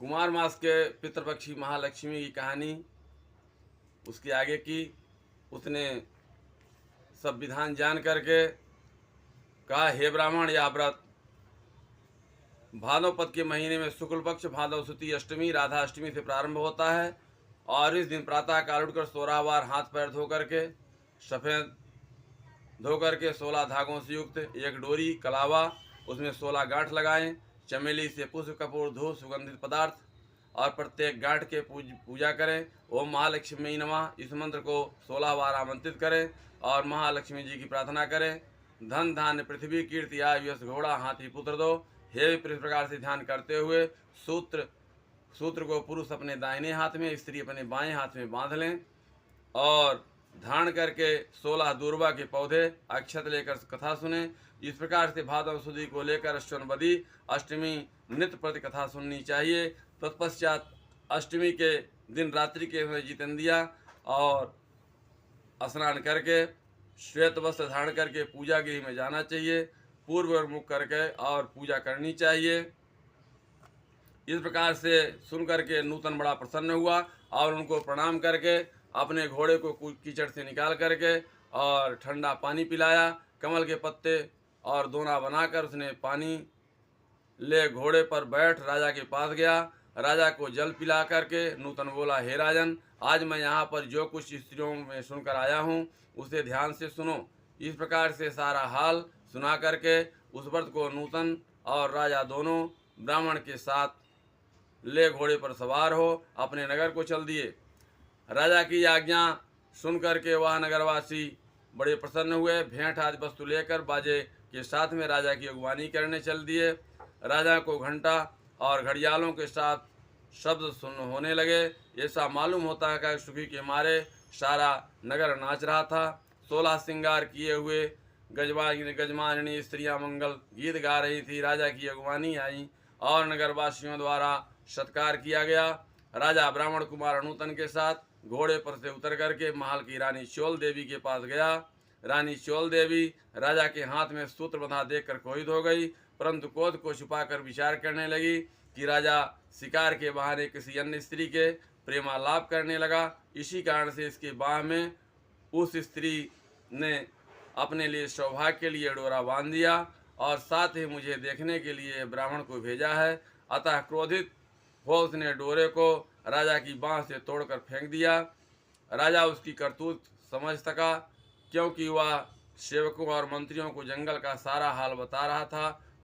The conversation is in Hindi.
कुमार मास के पितृपक्षी महालक्ष्मी की कहानी उसके आगे की। उसने सब विधान जान करके कहा, हे ब्राह्मण, यह व्रत भादव पद के महीने में शुक्ल पक्ष भादव सुती अष्टमी राधा अष्टमी से प्रारंभ होता है और इस दिन प्रातः काल उठकर 16 बार हाथ पैर धो करके सफ़ेद धो करके 16 धागों से युक्त एक डोरी कलावा, उसमें 16 गांठ लगाएं। चमेली से पुष्प कपूर धूप सुगंधित पदार्थ और प्रत्येक गांठ के पूजा करें। ओम महालक्ष्मी नमः इस मंत्र को 16 बार आमंत्रित करें और महालक्ष्मी जी की प्रार्थना करें। धन धान्य पृथ्वी कीर्ति आयु यश घोड़ा हाथी पुत्र दो। हे इस प्रकार से ध्यान करते हुए सूत्र को पुरुष अपने दाहिने हाथ में, स्त्री अपने बाएं हाथ में बांध लें और धारण करके 16 दूर्वा के पौधे अक्षत लेकर कथा सुने। इस प्रकार से भादव सुदी को लेकर अश्वनबदी अष्टमी नित्य प्रति कथा सुननी चाहिए। तत्पश्चात अष्टमी के दिन रात्रि के समय जितेंद्रिया और स्नान करके श्वेत वस्त्र धारण करके पूजा गृह में जाना चाहिए। पूर्व मुख करके और पूजा करनी चाहिए। इस प्रकार से सुन करके नूतन बड़ा प्रसन्न हुआ और उनको प्रणाम करके अपने घोड़े को कीचड़ से निकाल करके और ठंडा पानी पिलाया। कमल के पत्ते और दोना बनाकर उसने पानी ले घोड़े पर बैठ राजा के पास गया। राजा को जल पिला करके नूतन बोला, हे राजन, आज मैं यहाँ पर जो कुछ स्त्रियों में सुनकर आया हूँ उसे ध्यान से सुनो। इस प्रकार से सारा हाल सुना करके उस व्रत को नूतन और राजा दोनों ब्राह्मण के साथ ले घोड़े पर सवार हो अपने नगर को चल दिए। राजा की आज्ञा सुन करके वह नगरवासी बड़े प्रसन्न हुए। भेंट आदि वस्तु लेकर बाजे के साथ में राजा की अगवानी करने चल दिए। राजा को घंटा और घड़ियालों के साथ शब्द सुन होने लगे। ऐसा मालूम होता है कि सुखी के मारे सारा नगर नाच रहा था। 16 श्रृंगार किए हुए गजमानिनी स्त्रियां मंगल गीत गा रही थी। राजा की अगवानी आई और नगरवासियों द्वारा सत्कार किया गया। राजा ब्राह्मण कुमार नूतन के साथ घोड़े पर से उतर करके महल की रानी चोल देवी के पास गया। रानी चोल देवी राजा के हाथ में सूत्र बंधा देखकर क्रोधित हो गई, परंतु क्रोध को छुपाकर विचार करने लगी कि राजा शिकार के बहाने किसी अन्य स्त्री के प्रेमालाप करने लगा। इसी कारण से इसके बाह में उस स्त्री ने अपने लिए सौभाग्य के लिए डोरा बांध दिया और साथ ही मुझे देखने के लिए ब्राह्मण को भेजा है। अतः क्रोधित हो उसने डोरे को राजा की बाँह से तोड़कर फेंक दिया। राजा उसकी करतूत समझ सका, क्योंकि वह सेवकों और मंत्रियों को जंगल का सारा हाल बता रहा था।